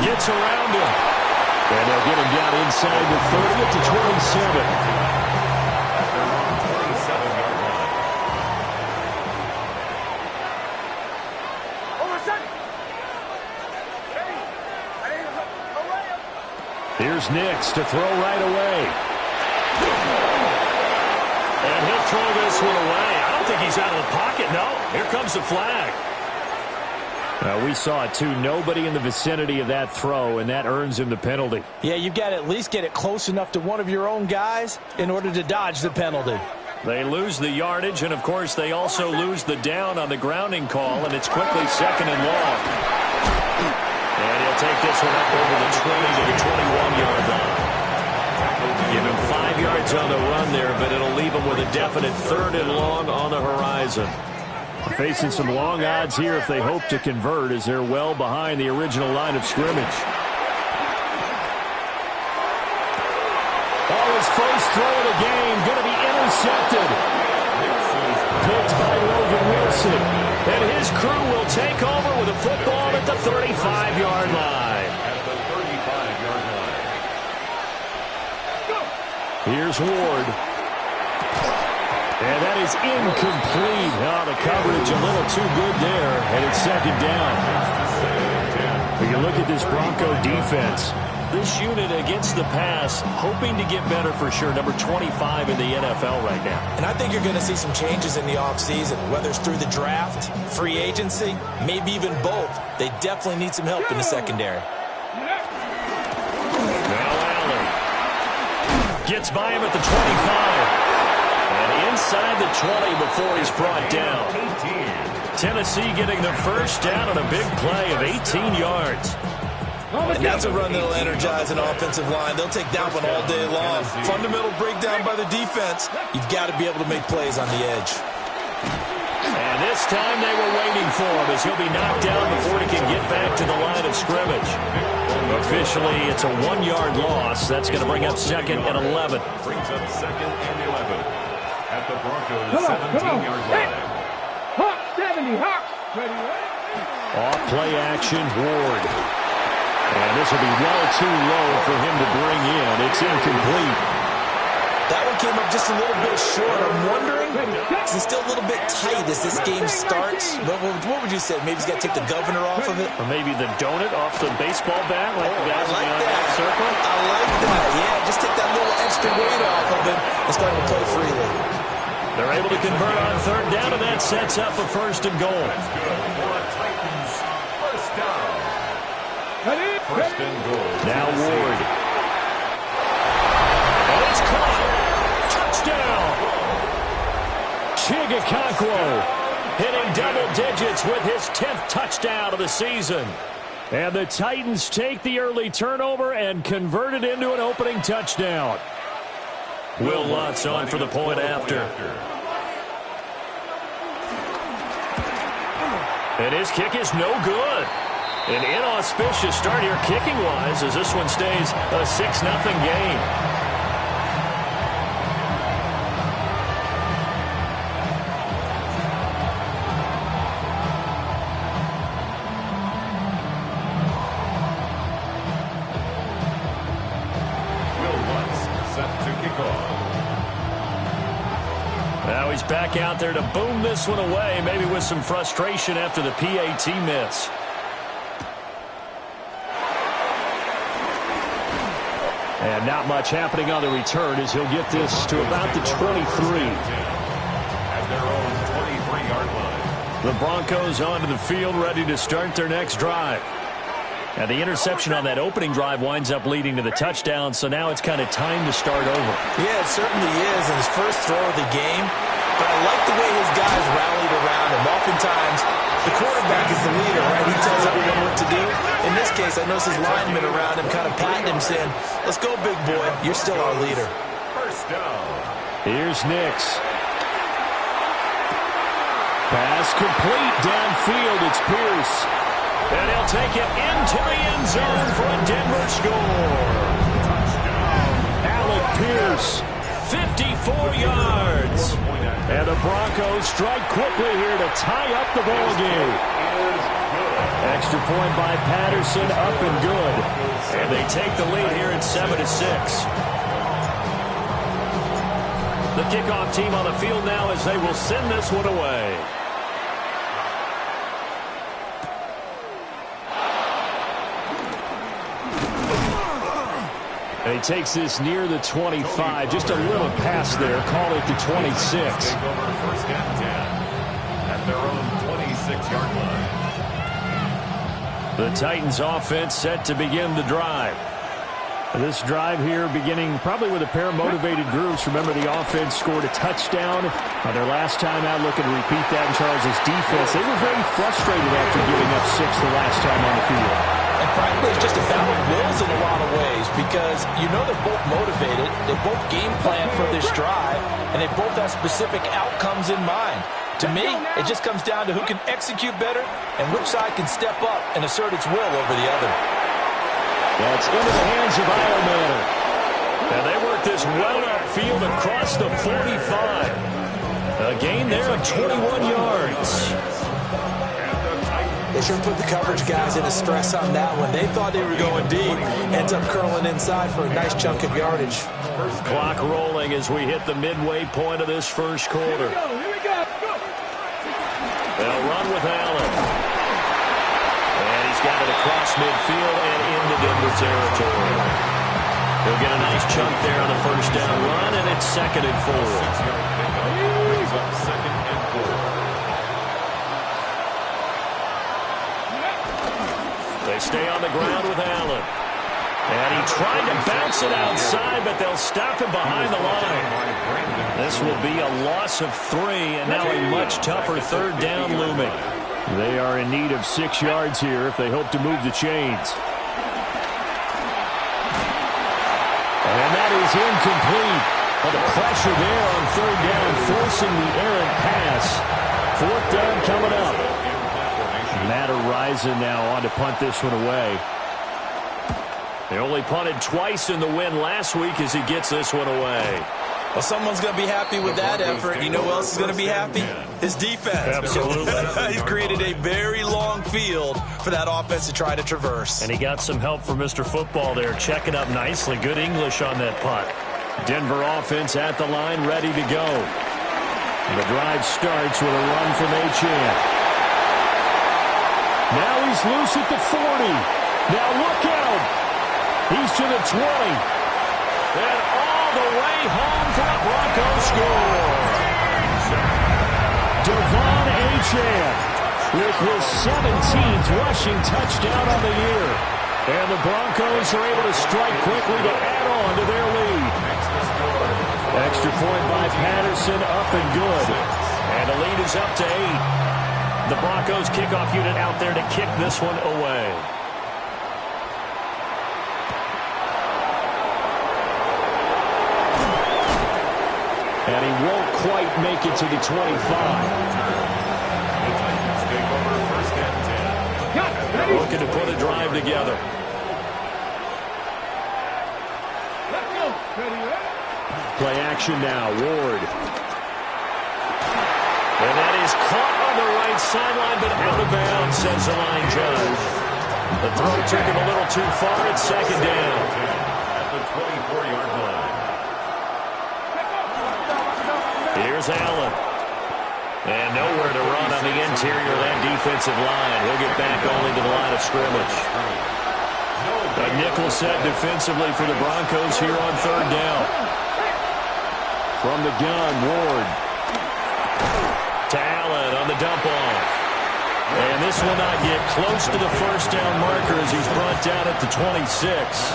Gets around him. And they'll get him down inside the 30 to 27. Here's Nix to throw right away. And he'll throw this one away. I don't think he's out of the pocket, no. Here comes the flag. We saw it, too. Nobody in the vicinity of that throw, and that earns him the penalty. Yeah, you've got to at least get it close enough to one of your own guys in order to dodge the penalty. They lose the yardage, and, of course, they also lose the down on the grounding call, and it's quickly 2nd and long. And he'll take this one up over the 20 to the 21-yard line. Give him 5 yards on the run there, but it'll leave him with a definite 3rd and long on the horizon. Facing some long odds here if they hope to convert, as they're well behind the original line of scrimmage. Oh, his first throw of the game going to be intercepted. Picked by Logan Wilson. And his crew will take over with a football at the 35-yard line. Here's Ward. And that is incomplete. Oh, the coverage a little too good there, and it's 2nd down. When you look at this Bronco defense, this unit against the pass, hoping to get better for sure. Number 25 in the NFL right now. And I think you're going to see some changes in the offseason, whether it's through the draft, free agency, maybe even both. They definitely need some help in the secondary. Now Allen gets by him at the 25. And inside the 20 before he's brought down. Tennessee getting the first down on a big play of 18 yards. And that's a run that'll energize an offensive line. They'll take that one all day long. Fundamental breakdown by the defense. You've got to be able to make plays on the edge. And this time they were waiting for him as he'll be knocked down before he can get back to the line of scrimmage. Officially, it's a 1-yard loss. That's going to bring up 2nd and 11. Brings up 2nd and 11 at the Broncos' 17-yard line. Hawk 70, Hawk. Ready, Off play action, Ward. And this will be well too low for him to bring in. It's incomplete. That one came up just a little bit short. I'm wondering, is it still a little bit tight as this game starts? But what would you say? Maybe he's got to take the governor off of it? Or maybe the donut off the baseball bat, like the guys I like in that. the circle? I like that. Yeah, just take that little extra weight off of him and start to play freely. They're able to convert on 3rd down, and that sets up a 1st and goal. That's good for a Titans first down. First and goal. Now Ward. And it's caught. Touchdown. Chigakakwo hitting double digits with his 10th touchdown of the season. And the Titans take the early turnover and convert it into an opening touchdown. Will Lutz on for the point after. And his kick is no good. An inauspicious start here kicking-wise as this one stays a 6-0 game. Now he's back out there to boom this one away, maybe with some frustration after the PAT miss. And not much happening on the return as he'll get this to about the 23. At their own 23-yard line. The Broncos onto the field, ready to start their next drive. And the interception on that opening drive winds up leading to the touchdown, so now it's kind of time to start over. Yeah, it certainly is, and his first throw of the game. But I like the way his guys rallied around him. Oftentimes, the quarterback is the leader, right? He tells everyone what to do. In this case, I notice his linemen around him kind of patting him, saying, let's go, big boy. You're still our leader. First down. Here's Nix. Pass complete downfield. It's Pierce. And he'll take it into the end zone for a Denver score. Alec Pierce, 54 yards. And the Broncos strike quickly here to tie up the ball game. Extra point by Patterson, up and good. And they take the lead here at 7-6. The kickoff team on the field now as they will send this one away. And he takes this near the 25. Just a little pass there. Call it the 26. Take over first and 10 at their own 26-yard line. The Titans offense set to begin the drive. This drive here beginning probably with a pair of motivated groups. Remember, the offense scored a touchdown on their last time out. Looking to repeat that in Charles' defense. They were very frustrated after giving up 6 the last time on the field. And frankly, it's just a battle of wills in a lot of ways because you know they're both motivated. They both game plan for this drive, and they both have specific outcomes in mind. To me, it just comes down to who can execute better and which side can step up and assert its will over the other. That's into the hands of Ironman. And they work this well upfield across the 45. A gain there of 21 yards. They sure put the coverage guys into stress on that one. They thought they were going deep. Ends up curling inside for a nice chunk of yardage. Clock rolling as we hit the midway point of this first quarter. Here we go. They'll run with Allen. And he's got it across midfield and into Denver territory. He'll get a nice chunk there on the first down run, and it's 2nd and 4. 6-yard pickup brings up 2nd and 4. They stay on the ground with Allen. And he tried to bounce it outside, but they'll stop him behind the line. This will be a loss of 3, and now a much tougher 3rd down looming. They are in need of 6 yards here if they hope to move the chains. And that is incomplete. But the pressure there on 3rd down, forcing the errant pass. 4th down coming up. Matt Araiza now on to punt this one away. They only punted twice in the win last week as he gets this one away. Well, someone's going to be happy with that effort. You know who else is going to be happy? His defense. Absolutely. He's created a very long field for that offense to try to traverse. And he got some help from Mr. Football there, checking up nicely. Good English on that punt. Denver offense at the line, ready to go. The drive starts with a run from Achane. Now he's loose at the 40. Now look out. He's to the 20. And all the way home for a Broncos score. Devon Achane with his 17th rushing touchdown on the year. And the Broncos are able to strike quickly to add on to their lead. Extra point by Patterson, up and good. And the lead is up to 8. The Broncos kickoff unit out there to kick this one away. And he won't quite make it to the 25. The Titans take over first and 10. Looking to put a drive together. Let's go. Ready, ready. Play action now, Ward. And that is caught on the right sideline, but out of bounds, says the line judge. The throw took him a little too far. It's 2nd down. At the 24-yard line. Here's Allen. And nowhere to run on the interior of that defensive line. He'll get back only to the line of scrimmage. A nickel set defensively for the Broncos here on 3rd down. From the gun, Ward. To Allen on the dump-off. And this will not get close to the first down marker as he's brought down at the 26.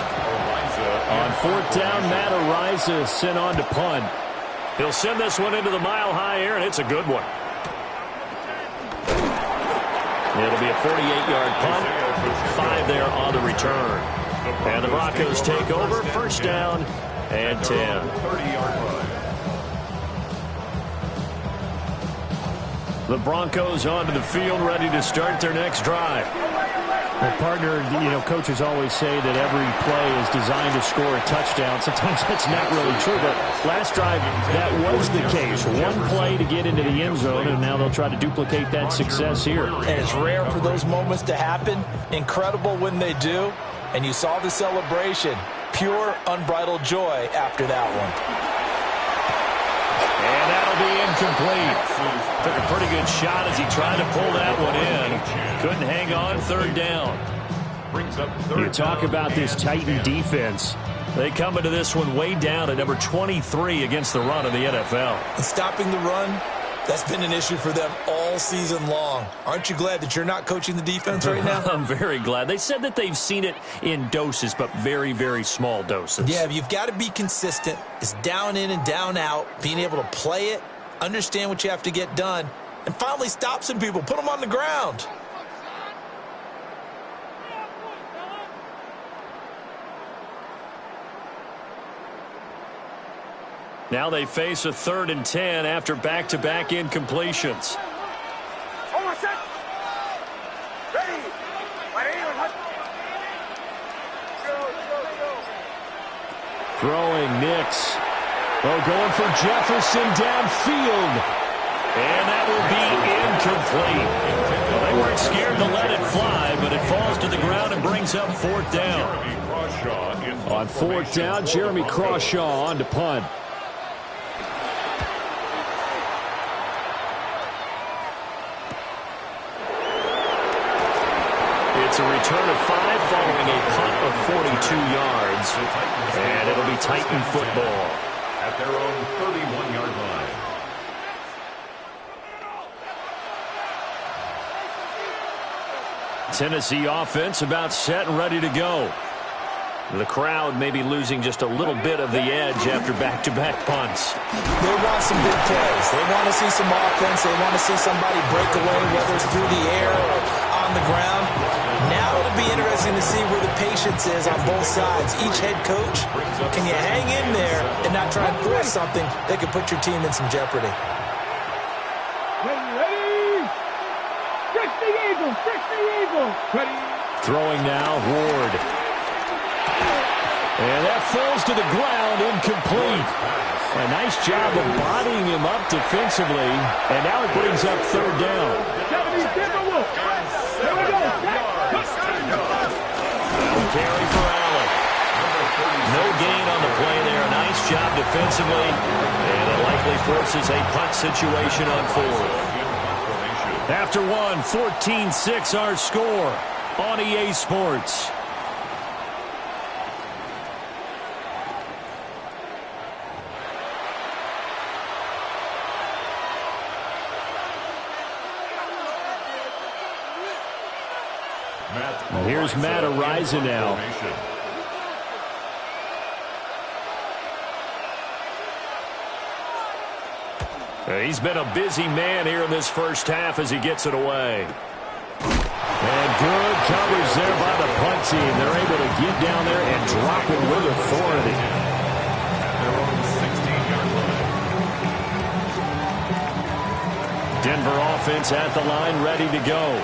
On 4th down, Matt Araiza sent on to punt. He'll send this one into the mile-high air, and it's a good one. It'll be a 48-yard punt. 5 there on the return. And the Broncos take over. First down and 10. 30-yard run. The Broncos onto the field, ready to start their next drive. Well, partner, coaches always say that every play is designed to score a touchdown. Sometimes that's not really true, but last drive, that was the case. One play to get into the end zone, and now they'll try to duplicate that success here. And it's rare for those moments to happen. Incredible when they do. And you saw the celebration. Pure, unbridled joy after that one. And that'll be incomplete. Took a pretty good shot as he tried to pull that one in. Couldn't hang on, third down. You talk about this Titan defense. They come into this one way down at number 23 against the run of the NFL. And stopping the run, that's been an issue for them all season long. Aren't you glad that you're not coaching the defense right now? I'm very glad. They said that they've seen it in doses, but very, very small doses. Yeah, you've got to be consistent. It's down in and down out, being able to play it, understand what you have to get done, and finally stop some people, put them on the ground. Now they face a 3rd and 10 after back-to-back incompletions. Throwing Nix. Oh, going for Jefferson downfield. And that will be incomplete. Well, they weren't scared to let it fly, but it falls to the ground and brings up 4th down. On 4th down, Jeremy Crawshaw on to punt. It's a return of 5 following a punt of 42 yards. And it'll be Titan football. At their own 31-yard line. Tennessee offense about set and ready to go. The crowd may be losing just a little bit of the edge after back-to-back punts. They want some big plays. They want to see some offense. They want to see somebody break away, whether it's through the air or on the ground. Now it'll be interesting to see where the patience is on both sides. Each head coach, can you hang in there and not try and force something that could put your team in some jeopardy? Ready? Fix the eagle! Fix the eagle! Ready? Throwing now, Ward. And that falls to the ground, incomplete. A nice job of bodying him up defensively. And now it brings up 3rd down. Here we go. Carry for Allen. No gain on the play there. Nice job defensively. And it likely forces a punt situation on 4th. After one, 14-6 our score on EA Sports. Here's Matt Ariza now. He's been a busy man here in this first half as he gets it away. And good coverage there by the punt team. They're able to get down there and drop it with authority. Denver offense at the line, ready to go.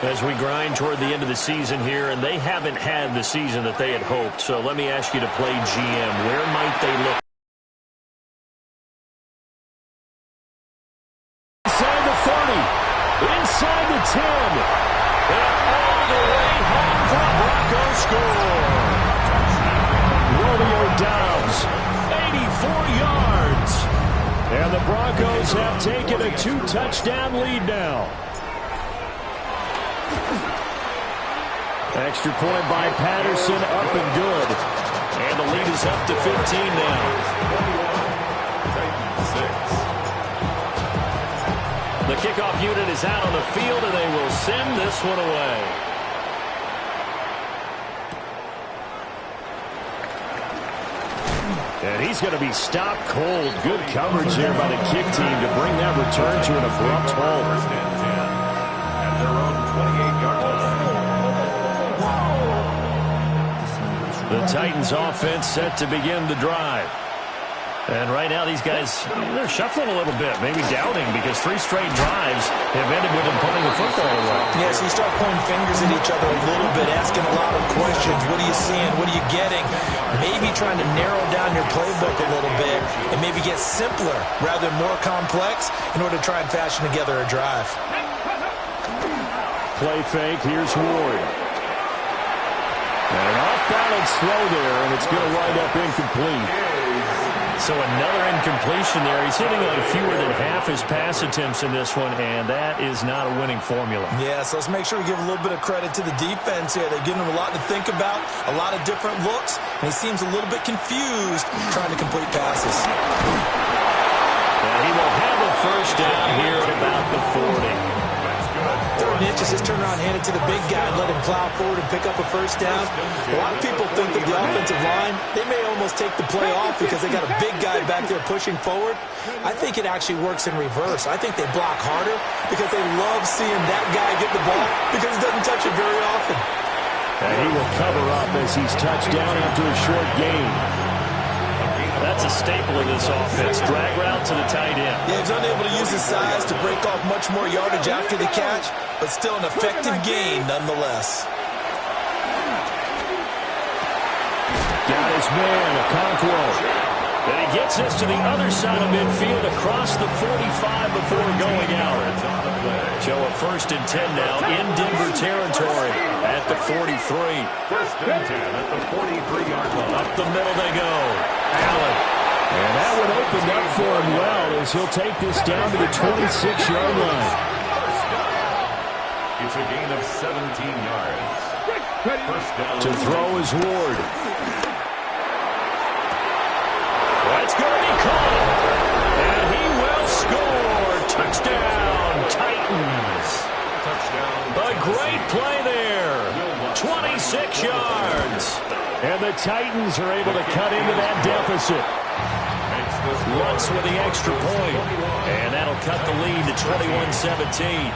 As we grind toward the end of the season here, and they haven't had the season that they had hoped. So let me ask you to play GM. Where might they look? Inside the 30. Inside the 10. And all the way home for Broncos score. Romeo Doubs, 84 yards. And the Broncos have taken a 2-touchdown lead now. Extra point by Patterson, up and good. And the lead is up to 15 now. The kickoff unit is out on the field, and they will send this one away. And he's going to be stopped cold. Good coverage there by the kick team to bring that return to an abrupt halt. At their own 28-yard line. The Titans offense set to begin the drive. And right now, these guys, they're shuffling a little bit, maybe doubting, because 3 straight drives have ended with them putting the football away. Yeah, so you start pointing fingers at each other a little bit, asking a lot of questions. What are you seeing? What are you getting? Maybe trying to narrow down your playbook a little bit and maybe get simpler rather than more complex in order to try and fashion together a drive. Play fake. Here's Ward. And an off-balance throw there, and it's going to wind up incomplete. So another incompletion there. He's hitting on fewer than half his pass attempts in this one, and that is not a winning formula. Yeah, so let's make sure we give a little bit of credit to the defense here. They're giving him a lot to think about, a lot of different looks, and he seems a little bit confused trying to complete passes. And he will have a first down here at about the 40. Third and inches, just turn around, hand it to the big guy and let him plow forward and pick up a first down. A lot of people think that the offensive line, they may almost take the play off because they got a big guy back there pushing forward. I think it actually works in reverse. I think they block harder because they love seeing that guy get the ball because he doesn't touch it very often. And he will cover up as he's touched down after a short gain. That's a staple of this offense. Drag route to the tight end. Yeah, he's unable to use his size to break off much more yardage after the catch, but still an effective gain nonetheless. Got his man, Okonkwo. And he gets us to the other side of midfield across the 45 before going out. So a 1st and 10 now in Denver territory at the 43. 1st and 10 at the 43-yard line. Up the middle they go. Allen. And that one opened up for him well as he'll take this down to the 26-yard line. It's a gain of 17 yards. First down. To throw is Ward. That's going to be caught. And he will score. Touchdown, Titans. Touchdown. A great play there. 26 yards. And the Titans are able to cut into that deficit. Lutz with the extra point. And that'll cut the lead to 21-17.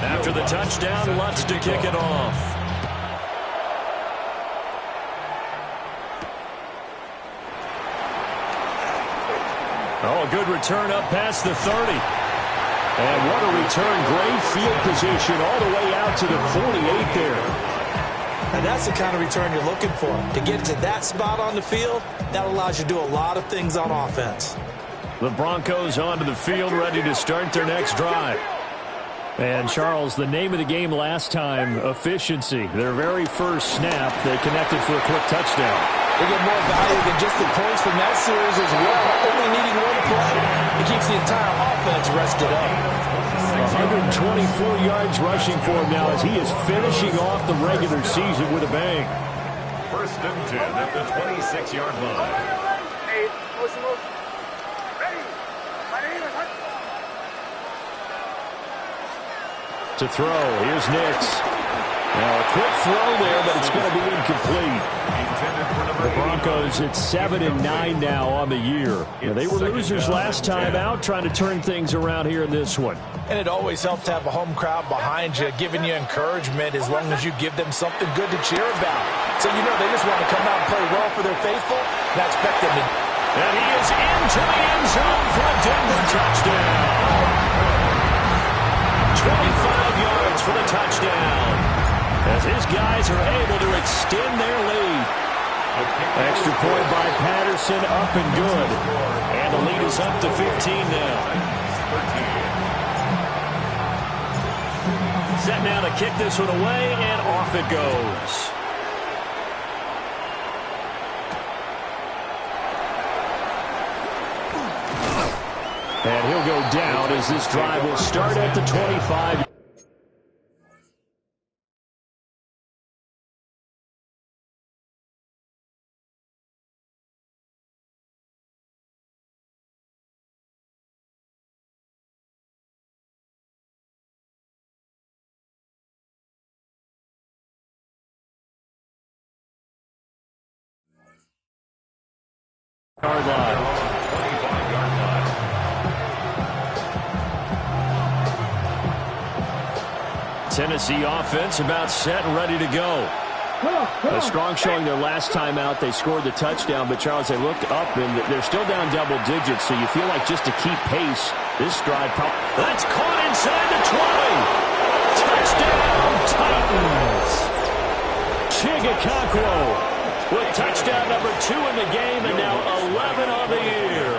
After the touchdown, Lutz to kick it off. Oh, a good return up past the 30. And what a return. Great field position all the way out to the 48 there. And that's the kind of return you're looking for. To get to that spot on the field, that allows you to do a lot of things on offense. The Broncos onto the field, ready to start their next drive. And, Charles, the name of the game last time, efficiency. Their very first snap, they connected for a quick touchdown. They get more value than just the points from that series as well. Only needing one play, it keeps the entire offense rested up. 124 yards rushing for him now as he is finishing off the regular season with a bang. 1st and 10 at the 26-yard line. Hey, motion. Ready. To throw, here's Nix. Now a quick throw there, but it's going to be incomplete. The Broncos at 7-9 now on the year. They were losers last time out, trying to turn things around here in this one. And it always helps to have a home crowd behind you, giving you encouragement as long as you give them something good to cheer about. So you know they just want to come out and play well for their faithful, and I expect them to. And he is into the end zone for a Denver touchdown. 25 yards for the touchdown. As his guys are able to extend their lead. Extra point by Patterson, up and good. And the lead is up to 15 now. Set now to kick this one away, and off it goes. And he'll go down as this drive will start at the 25. Yard line. 25-yard line. Tennessee offense about set and ready to go. A strong showing their last time out. They scored the touchdown, but Charles, they looked up, and they're still down double digits, so you feel like just to keep pace, this drive. That's caught inside the 20. Touchdown, Titans. Chigakakwo with touchdown number 2 in the game, and now 11 on the year.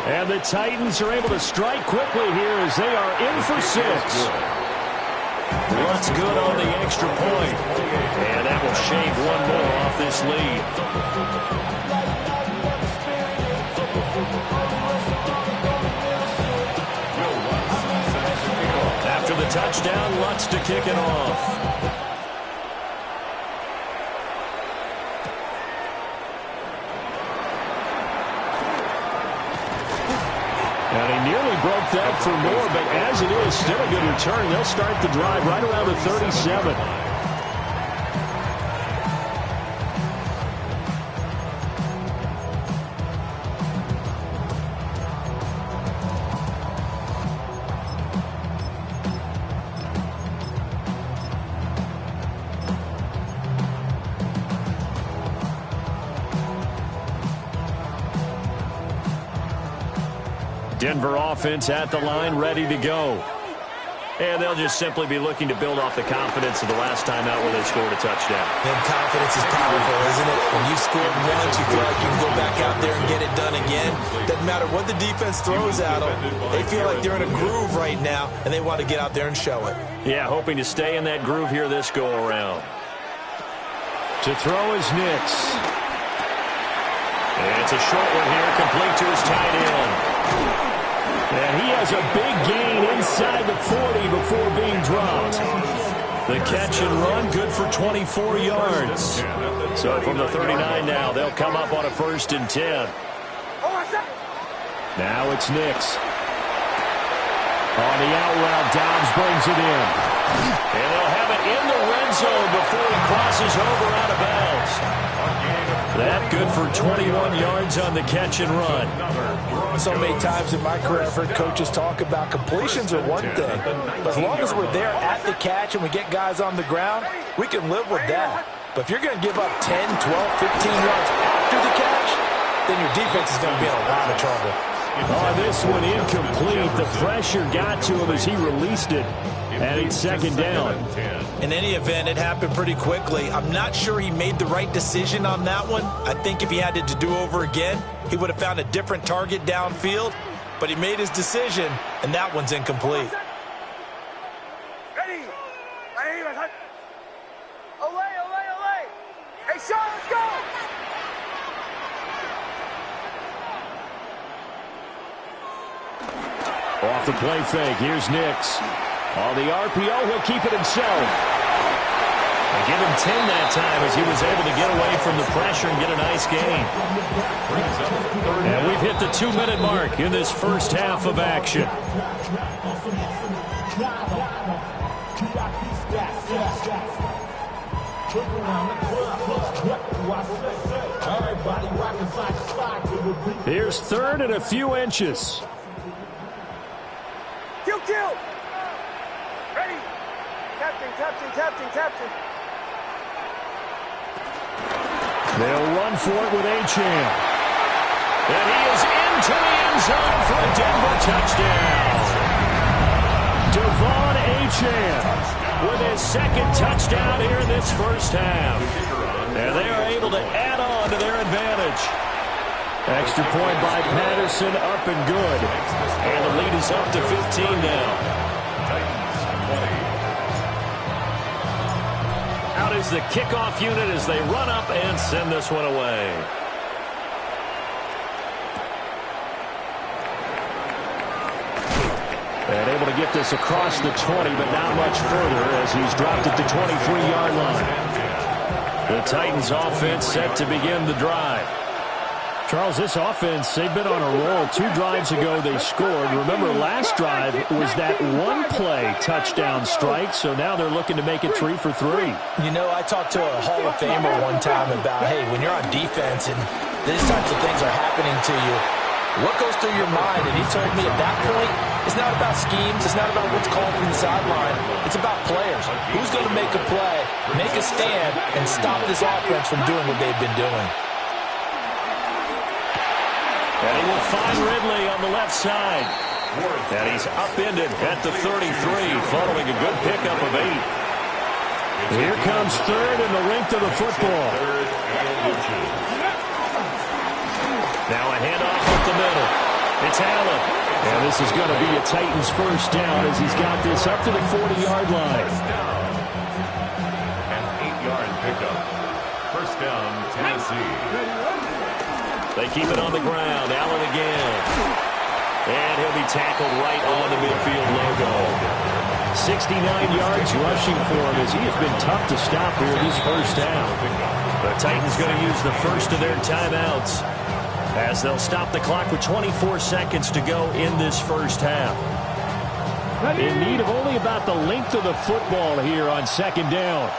And the Titans are able to strike quickly here as they are in for 6. What's good on the extra point? And that will shave one more off this lead. After the touchdown, Lutz to kick it off. And he nearly broke that for more, but as it is, still a good return. They'll start the drive right around the 37. Denver offense at the line, ready to go. And they'll just simply be looking to build off the confidence of the last time out where they scored a touchdown. And confidence is powerful, isn't it? When you scored once, you feel like you can go back out there and get it done again. Doesn't matter what the defense throws at them. They feel like they're in a groove right now, and they want to get out there and show it. Yeah, hoping to stay in that groove here this go-around. To throw is Nix. And it's a short one here, complete to his tight end. And he has a big gain inside the 40 before being dropped. The catch and run, good for 24 yards. So from the 39 now, they'll come up on a 1st and 10. Now it's Nix. On the out route, Dobbs brings it in. And they'll have it in the red zone before he crosses over out of bounds. That good for 21 yards on the catch and run. So many times in my career, I've heard coaches talk about completions are one thing. But as long as we're there at the catch and we get guys on the ground, we can live with that. But if you're going to give up 10, 12, 15 yards after the catch, then your defense is going to be in a lot of trouble. Oh, this one incomplete. The pressure got to him as he released it. And it's 2nd down. In any event, it happened pretty quickly. I'm not sure he made the right decision on that one. I think if he had it to do over again, he would have found a different target downfield. But he made his decision, and that one's incomplete. Ready? Olay, olay, olay. Hey, Sean, let's go. Off the play fake, here's Nix. On the RPO, he'll keep it himself. They give him 10 that time as he was able to get away from the pressure and get a nice gain. And we've hit the 2-minute mark in this first half of action. Here's 3rd and a few inches. Kill. Ready? Captain. They'll run for it with Achane. And he is into the end zone for a Denver touchdown. Devon Achane with his 2nd touchdown here in this first half. And they are able to add on to their advantage. Extra point by Patterson, up and good. And the lead is up to 15 now. Out is the kickoff unit as they run up and send this one away. And able to get this across the 20, but not much further as he's dropped it to 23-yard line. The Titans offense set to begin the drive. Charles, this offense, they've been on a roll. 2 drives ago they scored. Remember, last drive was that one-play touchdown strike, so now they're looking to make it 3 for 3. You know, I talked to a Hall of Famer one time about, hey, when you're on defense and these types of things are happening to you, What goes through your mind? And he told me at that point, it's not about schemes. It's not about what's called from the sideline. It's about players. Who's going to make a play, make a stand, and stop this offense from doing what they've been doing? And he will find Ridley on the left side. And he's upended at the 33 following a good pickup of 8. Here comes third in the length of the football. Now a handoff up the middle. It's Allen. And this is going to be a Titans first down as he's got this up to the 40-yard line. An 8-yard pickup. First down, Tennessee. They keep it on the ground. Allen again. And he'll be tackled right on the midfield logo. 69 yards rushing for him as he has been tough to stop here this first half. The Titans going to use the first of their timeouts as they'll stop the clock with 24 seconds to go in this first half. In need of only about the length of the football here on second down.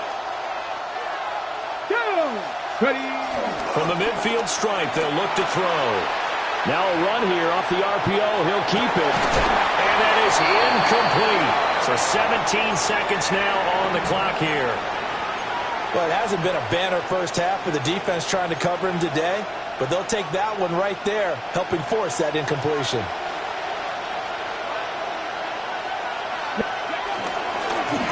From the midfield stripe, they'll look to throw. Now a run here off the RPO. He'll keep it. And that is incomplete. So 17 seconds now on the clock here. Well, it hasn't been a banner first half for the defense trying to cover him today, but they'll take that one right there, helping force that incompletion.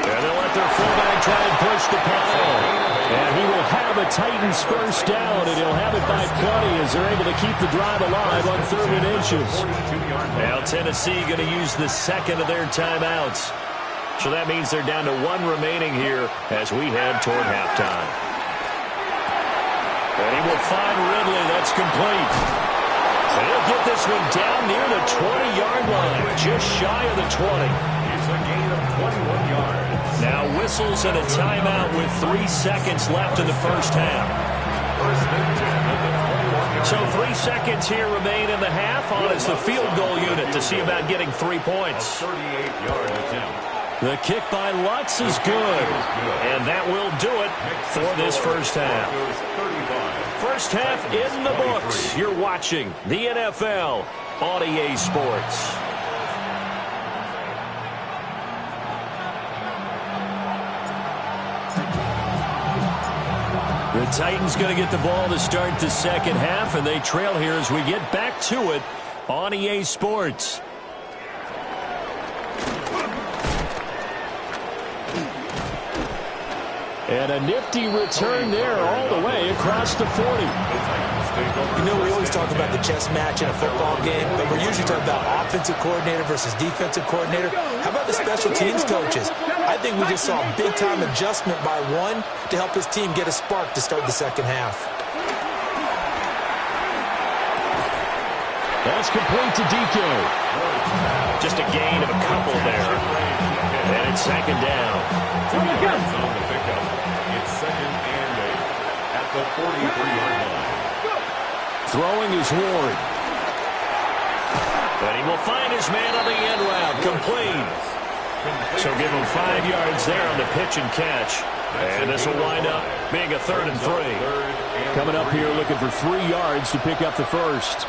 And they'll let their fullback try and push the pile. And he will have a Titans first down, and he'll have it by plenty as they're able to keep the drive alive on 3rd and inches. Now Tennessee going to use the second of their timeouts. So that means they're down to 1 remaining here as we head toward halftime. And he will find Ridley. That's complete. And he'll get this one down near the 20-yard line, just shy of the 20. It's a gain of 21 yards. Now whistles and a timeout with 3 seconds left in the first half. So 3 seconds here remain in the half on as the field goal unit to see about getting 3 points. 38-yard attempt. The kick by Lutz is good. And that will do it for this first half. First half in the books. You're watching the NFL on EA Sports. The Titans going to get the ball to start the second half, and they trail here as we get back to it on EA Sports. And a nifty return there all the way across the 40. You know, we always talk about the chess match in a football game, but we're usually talking about offensive coordinator versus defensive coordinator. How about the special teams coaches? I think we just saw a big-time adjustment by one to help his team get a spark to start the second half. That's complete to DK. Just a gain of a couple there. And it's second down. It's 2nd and 8 at the 43-yard line. Throwing is Ward. But he will find his man on the end route. Complete. So give him 5 yards there on the pitch and catch. And this will wind up being a 3rd and 3. Coming up here looking for 3 yards to pick up the first.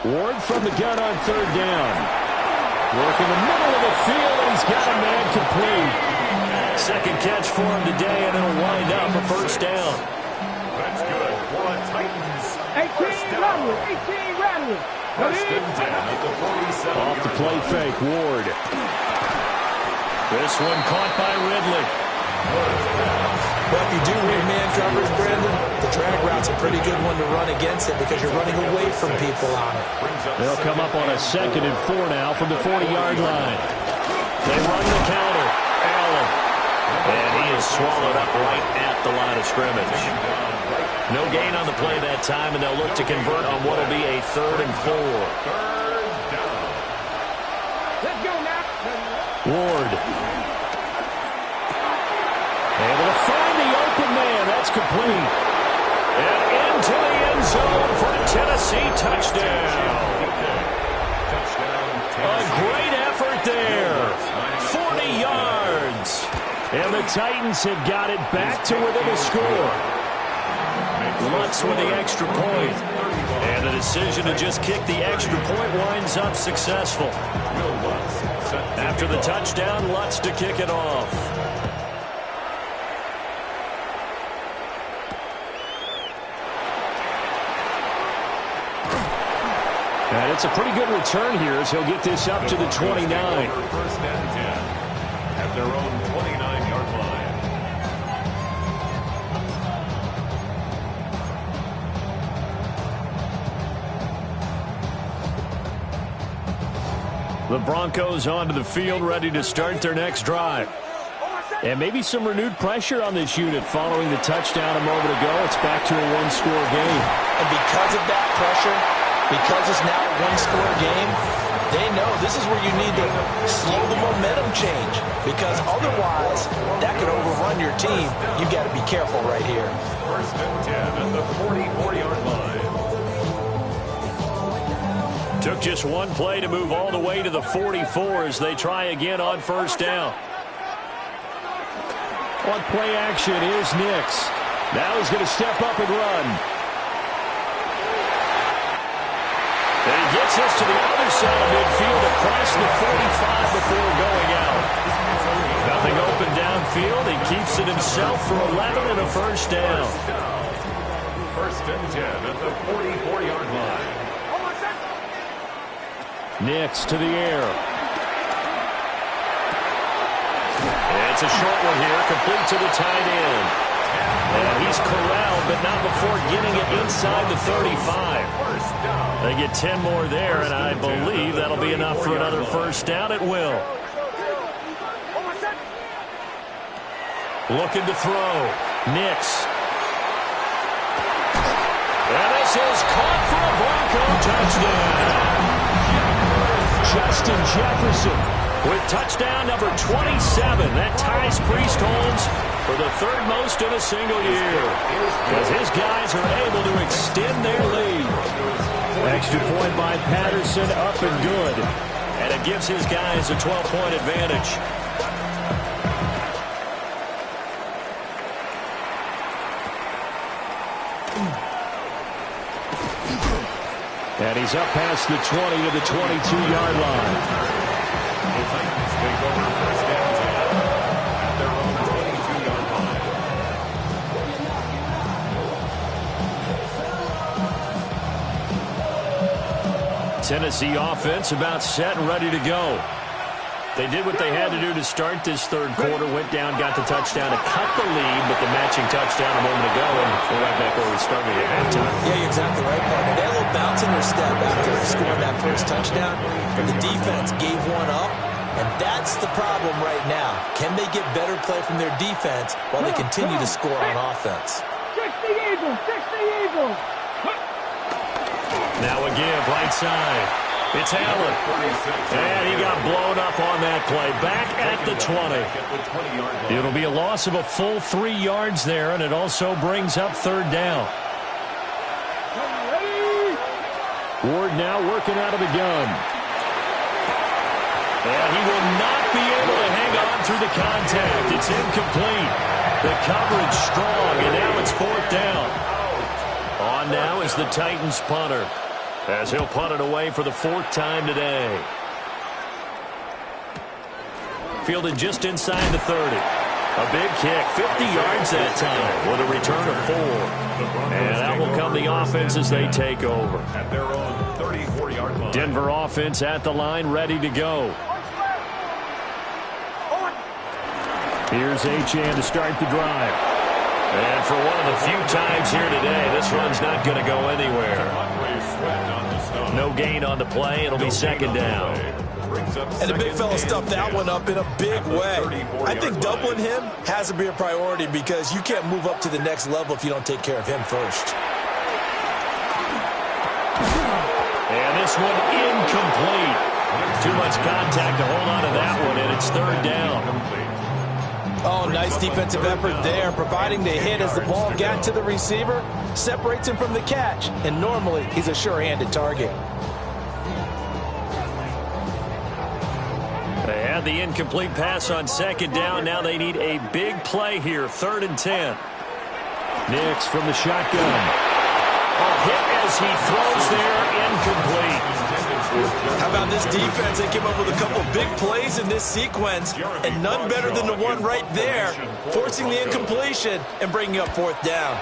Ward from the gun on 3rd down. Working the middle of the field, and he's got a man complete. Second catch for him today, and it'll wind up a first down. That's good for the Titans. 18 Rattle. 18 Rattle. First and 10 at the 47. Off the play fake, Ward. This one caught by Ridley. Well, if you do read man coverage, Brandon, the drag route's a pretty good one to run against it because you're running away from people on it. They'll come up on a 2nd and 4 now from the 40-yard line. They run the counter. Allen. And he is swallowed up right at the line of scrimmage. No gain on the play that time, and they'll look to convert on what will be a 3rd and 4. Let's go now. Ward. Able to find the open man. That's complete. And into the end zone for a Tennessee touchdown. A great effort there. 40 yards. And the Titans have got it back to within a score. Lutz with the extra point. And the decision to just kick the extra point winds up successful. After the touchdown, Lutz to kick it off. And it's a pretty good return here as he'll get this up to the 29. First and 10 at their own 29-yard line. The Broncos onto the field, ready to start their next drive. And maybe some renewed pressure on this unit following the touchdown a moment ago. It's back to a one-score game. And because of that pressure, because it's now a one-score game, they know this is where you need to slow the momentum change. Because otherwise, that could overrun your team. You've got to be careful right here. First and 10 at the 44-yard line. Took just one play to move all the way to the 44 as they try again on first down. On play action, here's Nix. Now he's going to step up and run. And he gets us to the other side of midfield across the 45 before going out. Nothing open downfield. He keeps it himself for 11 and a first down. First and 10 at the 44-yard line. Nix to the air. It's a short one here, complete to the tight end. And he's corralled, but not before getting it inside the 35. They get 10 more there, and I believe that'll be enough for another first down. It will. Looking to throw. Nix. And this is caught for a Bronco touchdown. Justin Jefferson with touchdown number 27. That ties Priest Holmes for the third most in a single year, as his guys are able to extend their lead. Extra point by Patterson, up and good. And it gives his guys a 12-point advantage. And he's up past the 20 to the 22-yard line. The Titans take over first and 10 at their own 22-yard line. Tennessee offense about set and ready to go. They did what they had to do to start this third quarter, went down, got the touchdown to cut the lead, but the matching touchdown a moment ago, and we're right back where we started at halftime. Yeah, you're exactly right, partner. They had a little bounce in their step after scoring that first touchdown, but the defense gave one up, and that's the problem right now. Can they get better play from their defense while they continue to score on offense? 60 Eagles, 60 Eagles. Now a give, right side. It's Allen. And he got blown up on that play. Back at the 20. It'll be a loss of a full 3 yards there, and it also brings up third down. Ward now working out of the gun. And he will not be able to hang on through the contact. It's incomplete. The coverage strong, and now it's fourth down. On now is the Titans punter, as he'll punt it away for the fourth time today. Fielded just inside the 30. A big kick, 50 yards that time, with a return of 4. And that will come the offense as they take over. At their own 34-yard line. Denver offense at the line, ready to go. Here's Achane to start the drive. And for one of the few times here today, this run's not going to go anywhere. No gain on the play. It'll be second down. And the big fella stuffed that one up in a big way. I think doubling him has to be a priority because you can't move up to the next level if you don't take care of him first. And this one incomplete. Too much contact to hold on to that one, and it's third down. Oh, nice defensive effort there, providing the hit as the ball got to the receiver, separates him from the catch, and normally he's a sure-handed target. They had the incomplete pass on second down. Now they need a big play here, 3rd and 10. Nix from the shotgun. A hit as he throws there, incomplete. How about this defense? They came up with a couple big plays in this sequence, and none better than the one right there, forcing the incompletion and bringing up fourth down.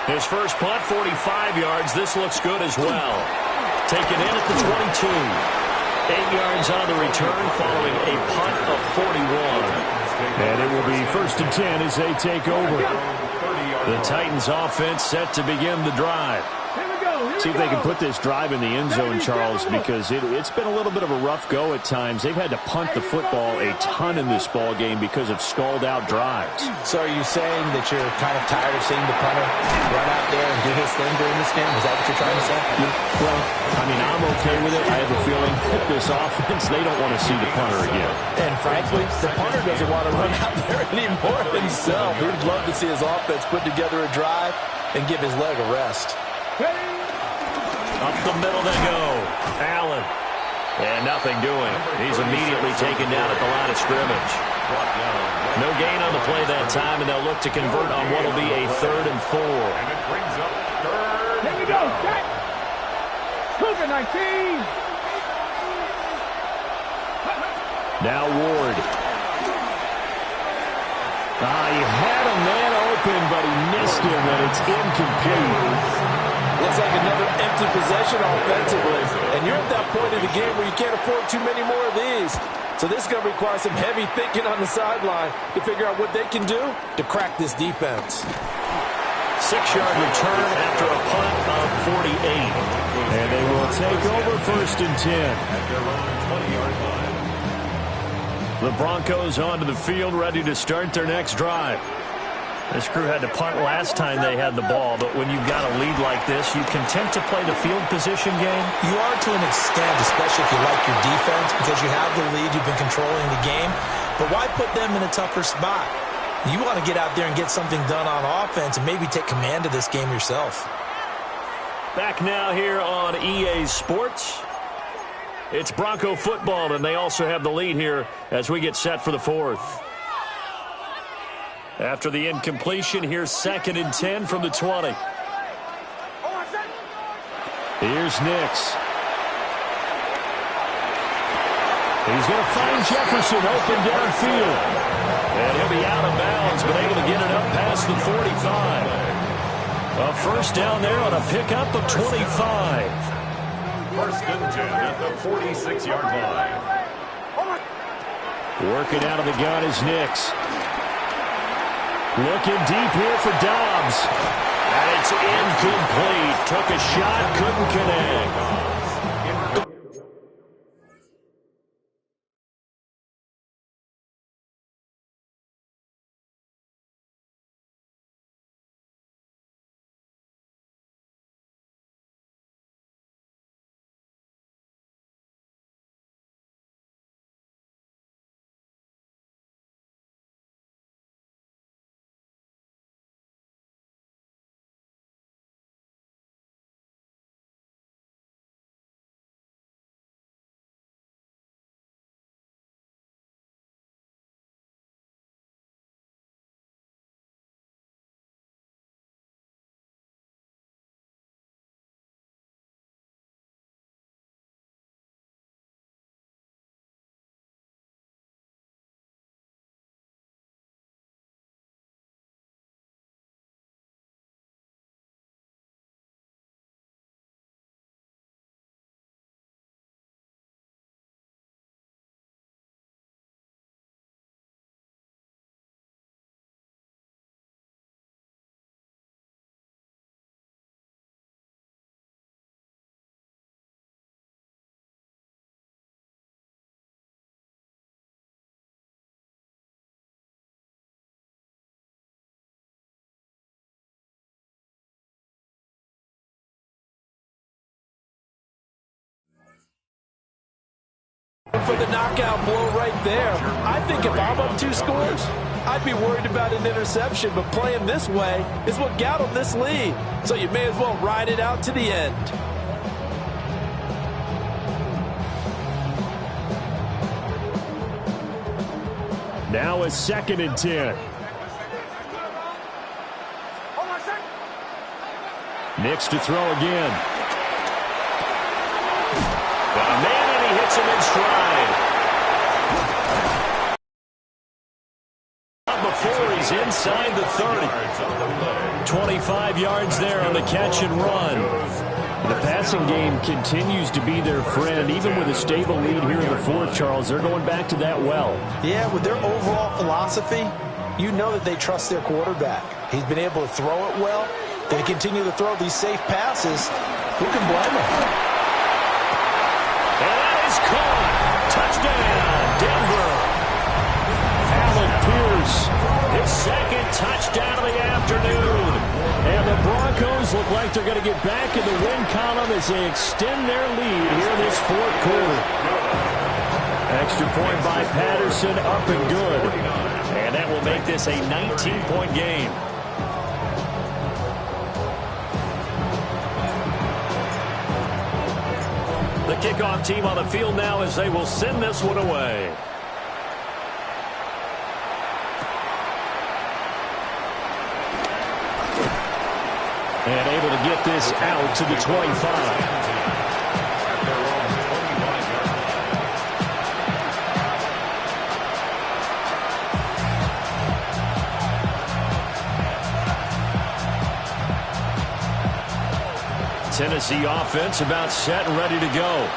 His first punt, 45 yards. This looks good as well. Taken in at the 22. 8 yards on the return following a punt of 41. And it will be 1st and 10 as they take over. The Titans offense set to begin the drive. See if they can put this drive in the end zone, Charles, because it's been a little bit of a rough go at times. They've had to punt the football a ton in this ball game because of stalled-out drives. So are you saying that you're kind of tired of seeing the punter run out there and do his thing during this game? Is that what you're trying to say? Well, I mean, I'm okay with it. I have a feeling that this offense, they don't want to see the punter again. And frankly, the punter doesn't want to run out there anymore himself. He'd love to see his offense put together a drive and give his leg a rest. Up the middle they go. Allen. And nothing doing. He's immediately taken down at the line of scrimmage. No gain on the play that time, and they'll look to convert on what will be a 3rd and 4. And it brings up 3rd. Here we go. Set. Cougar 19. Now Ward. He had a man open, but he missed him, and it's incomplete. Looks like another empty possession offensively. And you're at that point in the game where you can't afford too many more of these. So this is going to require some heavy thinking on the sideline to figure out what they can do to crack this defense. 6-yard return after a punt of 48. And they will take over 1st and 10. At their own 20-yard line. The Broncos onto the field, ready to start their next drive. This crew had to punt last time they had the ball, but when you've got a lead like this, you content to play the field position game? You are to an extent, especially if you like your defense, because you have the lead, you've been controlling the game. But why put them in a tougher spot? You want to get out there and get something done on offense and maybe take command of this game yourself. Back now here on EA Sports. It's Bronco football, and they also have the lead here as we get set for the 4th. After the incompletion, here's 2nd and 10 from the 20. Here's Nix. He's going to find Jefferson open downfield. And he'll be out of bounds, but able to get it up past the 45. A first down there on a pickup of 25. 1st and 10 at the 46-yard line. Working out of the gun is Nix. Looking deep here for Dobbs. And it's incomplete. Took a shot, couldn't connect. For the knockout blow right there. I think if I'm up 2 scores, I'd be worried about an interception, but playing this way is what got them this lead. So you may as well ride it out to the end. Now a 2nd and 10. Nix to throw again. Got a man, and he hits him in stride. Before he's inside the 30. 25 yards there on the catch and run. The passing game continues to be their friend. Even with a stable lead here in the fourth, Charles, they're going back to that well. Yeah, with their overall philosophy, you know that they trust their quarterback. He's been able to throw it well. They continue to throw these safe passes. Who can blame them? And that is caught. Touchdown, Denver. Alec Pierce, his second touchdown of the afternoon. And the Broncos look like they're going to get back in the win column as they extend their lead here in this fourth quarter. Extra point by Patterson, up and good. And that will make this a 19-point game. The kickoff team on the field now as they will send this one away. And able to get this out to the 25. Tennessee offense about set and ready to go.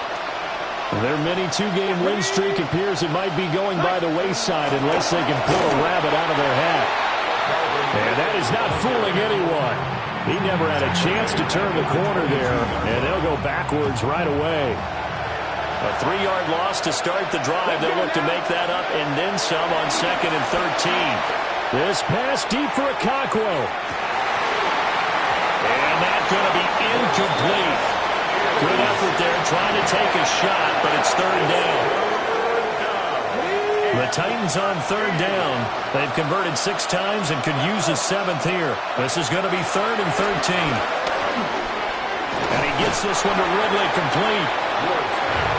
Their mini two-game win streak appears it might be going by the wayside unless they can pull a rabbit out of their hat. And that is not fooling anyone. He never had a chance to turn the corner there, and they'll go backwards right away. A 3-yard loss to start the drive. They'll look to make that up and then some on 2nd and 13. This pass deep for Okonkwo. And that's going to be incomplete. Good effort there trying to take a shot, but it's 3rd down. The Titans on 3rd down. They've converted 6 times and could use a 7th here. This is going to be 3rd and 13. And he gets this one to Ridley complete.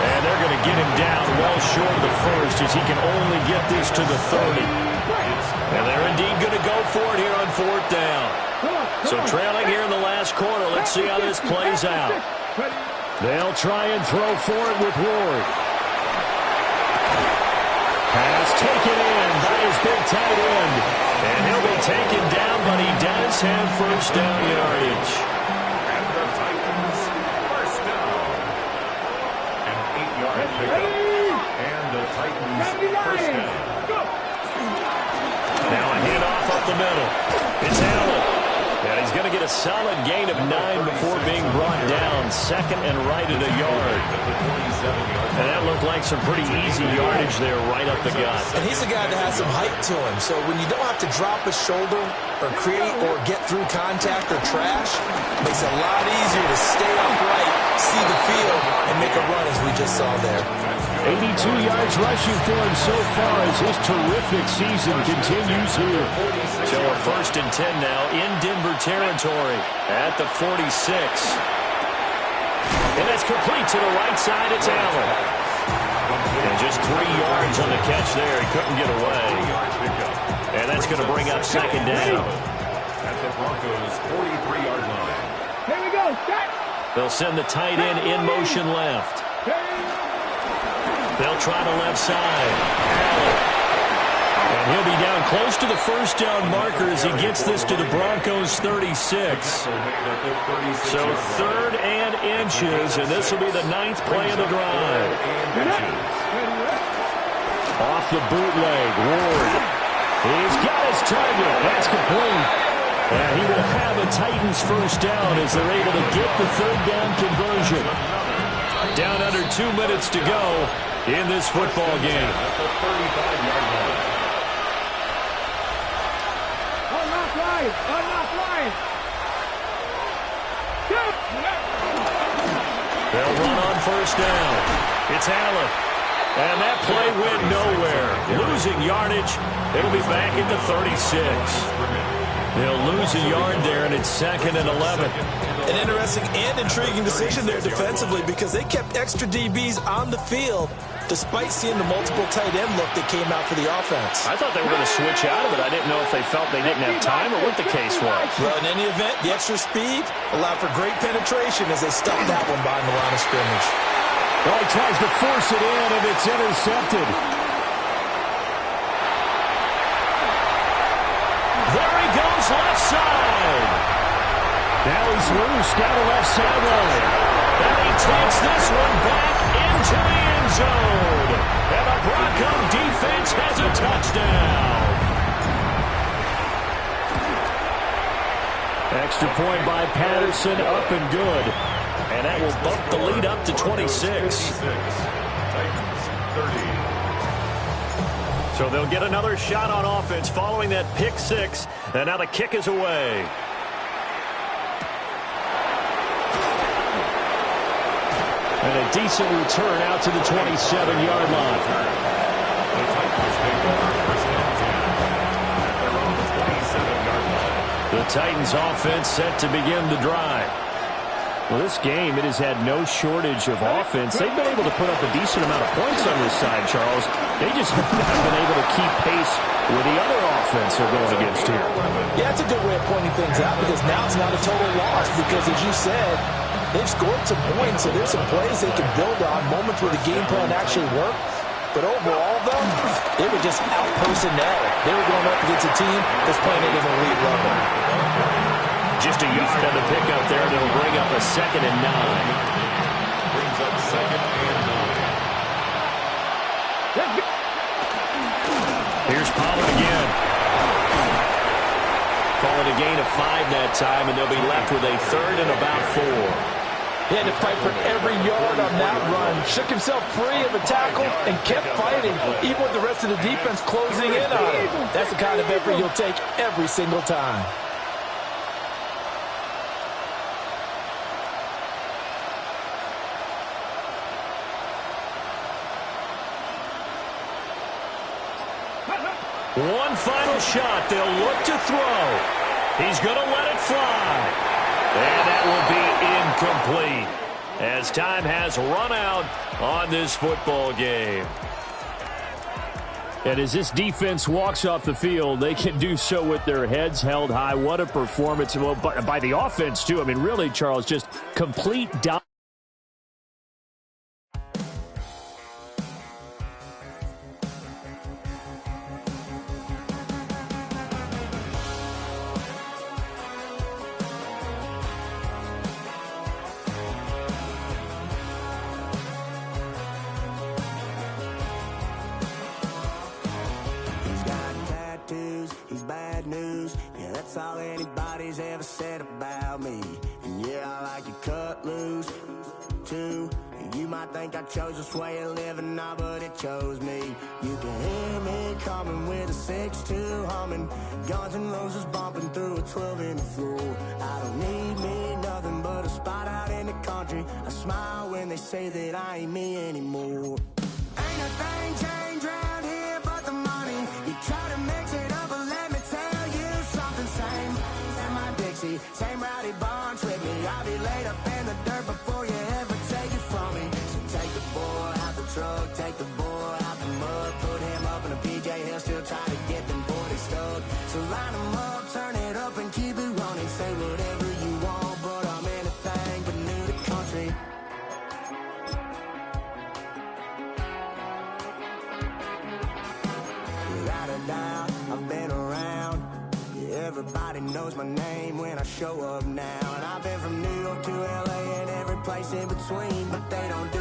And they're going to get him down well short of the first as he can only get this to the 30. And they're indeed going to go for it here on 4th down. So trailing here in the last quarter. Let's see how this plays out. They'll try and throw for it with Ward. Pass taken in by his big tight end. And he'll be taken down, but he does have first down yardage. And the Titans, first down. An 8-yard pickup. And the Titans, first down. Now a handoff up the middle. It's Allen. And he's going to get a solid gain of 9 before being brought down. 2nd and right at a yard. And that looked like some pretty easy yardage there right up the gut. And he's a guy that has some height to him. So when you don't have to drop a shoulder or create or get through contact or trash, it makes it a lot easier to stay upright, see the field, and make a run as we just saw there. 82 yards rushing for him so far as his terrific season continues here. So a 1st and 10 now in Denver territory at the 46. And that's complete to the right side. It's Allen. And just 3 yards on the catch there. He couldn't get away. And that's going to bring up 2nd down. At the Broncos' 43-yard line. Here we go. Set. They'll send the tight end in motion left. They'll try the left side. Allen. And he'll be down close to the first down marker as he gets this to the Broncos' 36. So 3rd and inches, and this will be the 9th play of the drive. Off the bootleg, Ward. He's got his target. That's complete. And he will have a Titans first down as they're able to get the 3rd down conversion. Down under 2 minutes to go in this football game. They'll run on first down. It's Allen. And that play went nowhere. Losing yardage. It'll be back at the 36. They'll lose a yard there, and it's 2nd and 11. An interesting and intriguing decision there defensively because they kept extra DBs on the field despite seeing the multiple tight end look that came out for the offense. I thought they were going to switch out of it. I didn't know if they felt they didn't have time or what the case was. Well, in any event, the extra speed allowed for great penetration as they stuffed that one behind the line of scrimmage. Well, he tries to force it in, and it's intercepted. There he goes, left side. Now he's loose down the left sideline. And he takes this one back into the end zone. And the Bronco defense has a touchdown. Extra point by Patterson, up and good. And that will bump the lead up to 26. Titans 30. So they'll get another shot on offense following that pick six. And now the kick is away. And a decent return out to the 27-yard line. The Titans take over first and 10 at their own 27-yard line. The Titans offense set to begin the drive. Well, this game, it has had no shortage of offense. They've been able to put up a decent amount of points on this side, Charles. They just haven't been able to keep pace with the other offense they're going against here. Yeah, that's a good way of pointing things out because now it's not a total loss because, as you said, they've scored some points, so there's some plays they can build on, moments where the game plan actually worked. But overall, though, they were just out personnel. They were going up against a team that's playing at an elite level. Just a yard on the pickup there, and it'll bring up a 2nd and 9. Brings up 2nd and 9. Here's Pollard again. Call it a gain of 5 that time, and they'll be left with a 3rd and about 4. He had to fight for every yard on that run. Shook himself free of the tackle and kept fighting, even with the rest of the defense closing in on him. That's the kind of effort you'll take every single time. One final shot. They'll look to throw. He's going to let it fly. And that will be incomplete as time has run out on this football game. And as this defense walks off the field, they can do so with their heads held high. What a performance by the offense, too. I mean, really, Charles, just complete dominance. He's bad news, yeah, that's all anybody's ever said about me. And yeah, I like to cut loose, too. You might think I chose this way of living now, but it chose me. You can hear me coming with a 6-2 humming, Guns N' Roses bumping through a 12-inch floor. I don't need me nothing but a spot out in the country. I smile when they say that I ain't me anymore. Ain't a thing changed round here but the money. You try to mix it up, but let me tell you something. Same in my Dixie, same rowdy bunch with me. I'll be laid up in the dirt before you ever take it from me. So take the boy out the truck, take the boy out the mud, put him up in a PJ Hill, still trying to get them 40 stuck. So line them up, turn it up and keep it running. Say whatever you want, but I'm anything but new to country. Without a doubt, I've been around. Yeah, everybody knows my name when I show up now. And I've been from New York to LA and every place in between, but they don't do